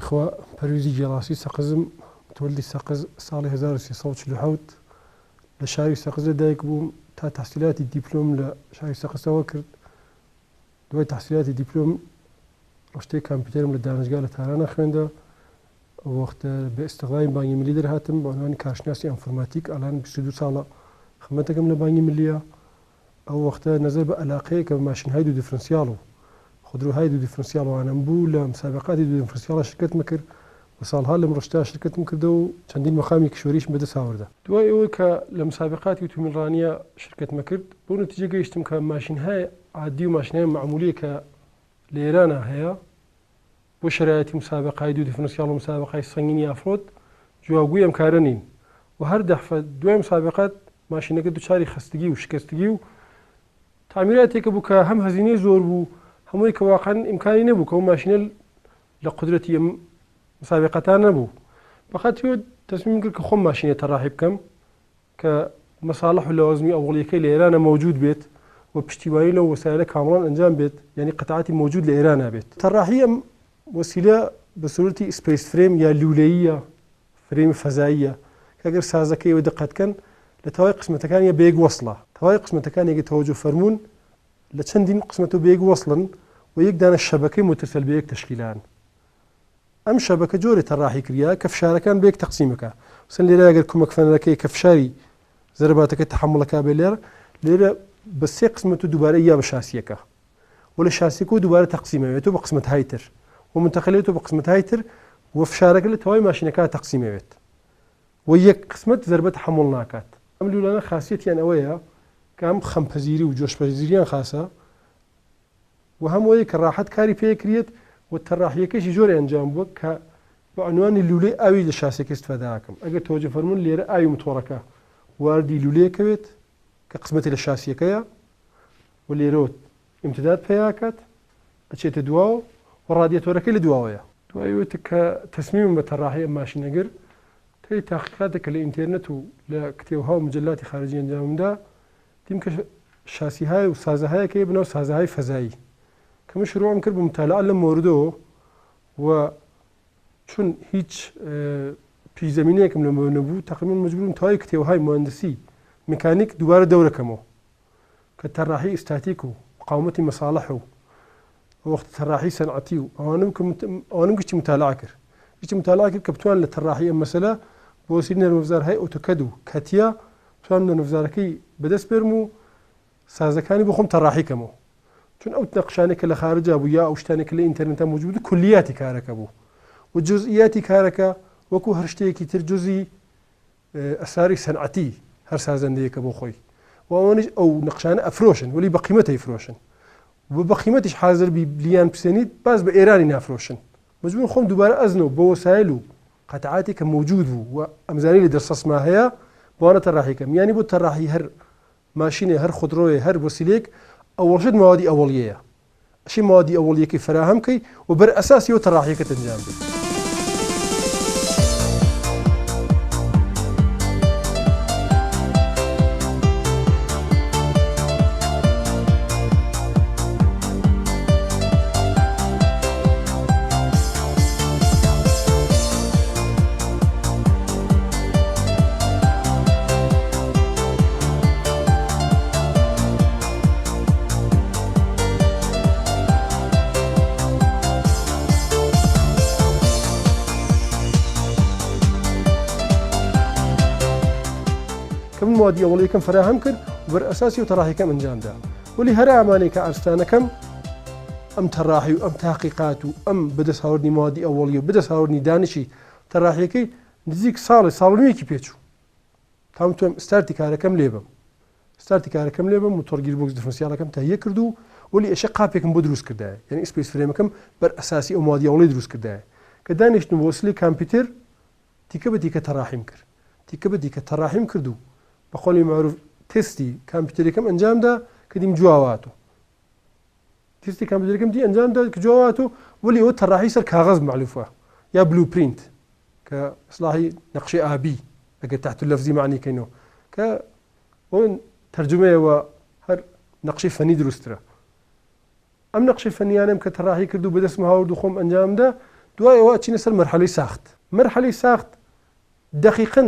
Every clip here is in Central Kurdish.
خوا پەرویزی گێڵاسی سەقزم متولدی سەقز ساڵی 1347 لە شاری سەقز لەدایک بووم تا تحصیلاتی دیپلۆم لە شاری سەقزەوە کرد. دوای تحصیلاتی دیپلۆم ڕشتەی کامپیوتەرم لە دانشگا لە تارانە خوێندە. ئەو وەختە بە ئیستیغڵای بانگی ملی دەرهاتم بە عنوانی کارشناسی ئەنفۆرماتیک. ئەلان 22 ساڵە خزمەتەکەم لە بانگی ملیە. ئەو وەختە نەزەر بە عەلاقەیە کە ماشینهای دوو دیفرەنسیاڵ و خودروهای دوو دیفرەنسیاڵوانم بوو لە مسابقاتی دوو دیفرەنسیاڵە شرکەتم کرد و ساڵها لەم ڕشتە شرکەتم کردە و چەندین مەقامی کشوەریش بەدەست ئاوردە. دوای ئەوەی کە لە مسابقاتی ئۆتۆمۆبیلڕانیە شرکەتمە کرد بۆ نەتیجە گەیشتم کە ماشینهای عادی و ماشینهای معمولیە کە لە ئێرانە هەیە بۆ شەرایەتی مسابقای دوو دیفرەنسیاڵ و مسابقای سەنگینی ئافرۆت جواگووی ئەم کارە نین و هەر دەفە دوای مسابقات ماشینەکە دووچاری خستگی و شکستگی و تعمیراتێکە بوو کە هەم هەزینەی زۆر بوو هەمووی کە واقعاً ئیمکانی نەبوو کە ئەو ماشینە لە قودرەتی ئەم مسابقەتان نەبوو. بەخاطرەوە تەسمیم کرد کە خۆم ماشینە تەڕاحی بکەم کە مەساڵح و لەوازمی ئەوڵیەکەی لە ئێرانە مەوجود بێت و پشتیوانی لەو وەسایلە کامڵان ئەنجام بێت، یعنی قەتعاتی مەوجود لە ئێرانە بێت. تەڕاحی ئەم وەسیلە بە سورەتی سپەیس فرێم یا لولەییە، فرێمی فەزاییە کە ئەگەر سازەکەیەوە دقەتکەن لە تەواوی قسمەتەکانیە بەیەک وەسڵە. تەواوی قسمەتەکانێکی تەوەجۆ فەرموون لە چەندین قسمەت و بەیەک وەسڵن و یەک دانە شەبەکەی متصل بەیەک تەشکیلان. ئەم شەبەکە جۆرێ تەڕاحی کردیا کە فشارەکان بەیەک تەقسیمەکە. مثلا لێرە ئەگەر کۆمەک فەنەرەکەی کە فشاری زەرباتەکە تەحمڵەکە بێ لێرە بە سێ قسمەت و دووبارە یا بە شاسیەکە و لە شاسیەکە و دووبارە تەقسیمەوێت و بە قسمەتهای تر و منتەقلێت و بە قسمەتهای تر و فشارەکە لە تەواوی ماشینەکە تەقسیمەوێت و یەک قسمەت زەربە تەحمڵ ناکات. ئەم لولانە خاصیەتیان ئەوەیە کە ئەم خەمپەزیری و جۆشپەزیریان خاسە و هەمووی کە ڕاحەت کاری پێکرێت و تەڕاحیەکەشی زۆر ئەنجام بووە کە بە عنوانی لولەی ئاوی لە شاسێک استفاده ئەکەم. ئەگەر تەوەجۆ فەرموون لێرە ئاوی مۆتۆڕەکە واردی لولەیەکەوێت کە قسمەتی لە شاسیەکەیە و لێرەوە ئیمتداد پێیاکات ئەچێتە دواوە و ڕادیاتۆرەکەی لە دواوەیە. دوایەوەتە کە تەسمیمم بە تەڕاحی ئەم ماشینەگر تەی تاقیقاتێکە لە ئینتەرنێت و لە کتێبها و مجەلاتی خارجی ئەنجامدا دیم کە شاسیهای و سازەهایەکەی بنەوە سازەهای فەزایی کە من شروعم کرد بە متالعە لەم مۆردەوە و چون هیچ پیشزەمینەیەکم لەمە نەبوو تقریباً مەجبورم تەواوی کتێبهای مهندسی مێکانیک دووبارە دەورەکەمەوە کە تەڕاحی ئستاتیک و مقاومەتی مەساڵح و وەختی تەڕاحی سەنعەتی و ئەوانم گشتی متالعە کرد. گشتی متالعە کرد کە بتوان لە تەڕاحی ئەم مەسەلە بۆ وەسیلەی نەرمەفزارهای ئۆتۆکەد و کەتیا بتوان نەرمەفزارەکەی بەدەست بێرم و سازەکانی بۆ خۆم تەڕاحیکەمەوە. چون ئەو نەقشانێکە لە خارجا بوو یا ئەو شتانێکە لە ئینتەرنێتە موجود کولیاتی کارەکە بوو و جزئیاتی کارەکە وەکو هەر شتێکی تر جزئی ئەساری سەنعەتی هەر سازەندەیەکە بۆ خۆی و ئەوانش ئەو نەقشانە ئەفرۆشن ولی بە قیمەتە ئەیفرۆشن و بە قیمەتیش حازر بیان بسێنیت باز بە ئێرانی نافرۆشن. مەجبور خۆم دووبارە ئەزنەوە بە وەسایل و قەتعاتی کە موجود بوو و ئەمزانی لە دەرسەسما هەیە بۆوانە تەڕاحیکەم. یانی بۆ تەڕاحی هەر ماشینێ هەر خودرۆیە هەر وەسیلەیەک ئەوەڵشت ماوەدی ئەوەڵیەیە ئەشی ماوەدی ئەوەڵیەکەی فراهەم کەی و بەر ئەساسیەوە تەڕاحیەکەت ئەنجام بدەیت. کە من ماوەدی ئەوەڵیەکەم فراهەم کرد و بەر ئەساسی و تەڕاحیەکەم ئەنجامدا. ولی هەر ئەمانەی کە ئارستانەکەم ئەم تەڕاحی و ئەم تاقیقات و ئەم بەدەستهاوردنی ماوەدی ئەوەڵی و بەدەستهاوردنی دانشی تەڕاحیەکەی نزیک ساڵ و نیوەکی پێچوو تا متوانم ستارتی کارەکەم لێ بم. ستارتی کارەکەم لێ بم مۆتۆر گیربۆکس دیفرەنسیاڵەکەم تەهیە کرد و ولی ئەشە قاپێکم بۆ دروست کردایە، یعنی سپەیس فرێمەکەم بەر ئەساسی ئەو ماوەدی ئەوەڵی دروست کردایە کە دانیشتم بۆ وەسیلەی کامپیوتەر تیکە بە تیکە تەڕاحیم کرد. تیکە بە تیکە تەڕاحیم کرد و بە قۆڵی معروف تستی کامپیوتەرەکەم ئەنجامدا کە دیم جواواتۆ. تستی کامپیوتەرەکەم دی ئەنجامدا کە جواواتۆ ولی ئەوە تەڕاحی سەر کاغەز معلوفە یا بلو پرینت کە ئیسلاحی نەقشەی ئابی ئەگەر تحت اللەفزی معنی کەینەوە کە ئەوە تەرجمەیەوە هەر نەقشەی فەنی دروسترە. ئەم نەقشەی فەنیانم کە تەڕاحی کرد و بەدەستم هاورد و خۆم ئەنجامدا دوایەوە چینە سەر مەرحەلەی ساخت دەقیقاً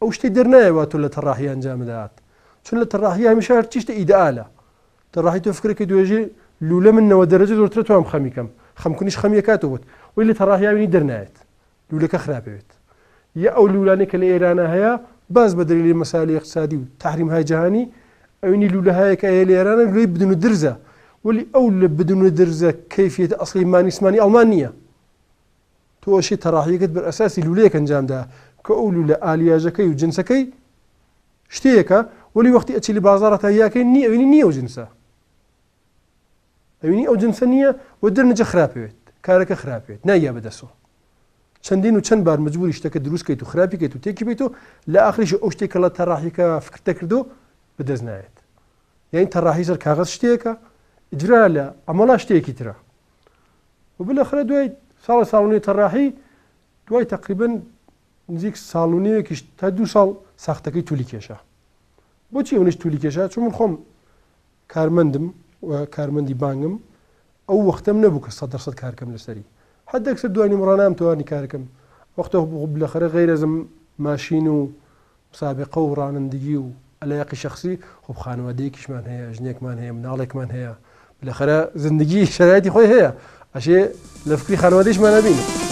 ئەو شتەی دەرنایەوە تۆ لە تەڕاحی ئەنجام بدات، چون لە تەڕاحی هەمیشە هەر چی شتە ئیدئالە. تەڕاحی تۆ فکرەکە دوێژێ لولە من 90 دەرەجە زۆرترە توام خەمیکەم، خەمکونیش خەمی کاتەوە بوت، وی لە تەڕاحی بینی دەرنایێت، لولەکە خراپەوێت. یا ئەو لولانەی کە لە ئێرانە هەیە باز بە دلیلی مەسائلی اقتصادی و تحریمهای جیهانی ئەوینی لولەهایە کە لە ئێرانە لولەی بدون و درزە، ولی ئەو لە بدون و درزە کەیفیەتە ئەسڵی مانیسمانی ئەڵمان نییە. تۆ ئەشی تەڕاحیەکەت بەر ئەساسی لولەیەک ئەنجامدا کە ئەو لولە ئالیاژەکەی و جنسەکەی شتەیەکە، ولی وەختی ئەچی لە بازاڕە تاییاکەی ئەوینی نییە ئەو جنسە، ئەوینی ئەو جنسە نییە و دەرنەجە خراپەوێت، کارەکە خراپێت، نایە بەدەسەوە. چەندین و چەند بار مجبوری شتەکە دروستکەیت و خراپیکەیت و تێکی بێت و لە ئاخریش ئەو شتێکە لە تەڕاحیەکە فکرتە کردو بەدەست نایێت. یعنی تەڕاحی سەر کاغەز شتێکە، ئیجرا لە ئەمەڵا شتێکی ترە. و بەلاخرە دوای ساڵی تەڕاحی دوای تقریباً نزیک ساڵ و نیوێکیش تا 2 ساڵ ساختەکەی تولی کێشە. بۆچی ئەوەش تولی کێشە؟ چون من خۆم کارمەندم و کارمەندی بانگم ئەو وەختەم نەبوو کە 100% کارکەم لەسەری، حدەکسەر دوای ڕانام توانی کارکەم وەختە بلەخەرە غەیرەزم ماشین و مسابقە و ڕانندگی و ئەلایقی شخصی خۆب خانوادەیەکیشمان هەیە، ژنێکمان هەیە، مناڵێکمان هەیە، بلەخەرە زندگی شەرایەتی خۆی هەیە، ئەشێ لە فکری خانوادەیشمان نەبین.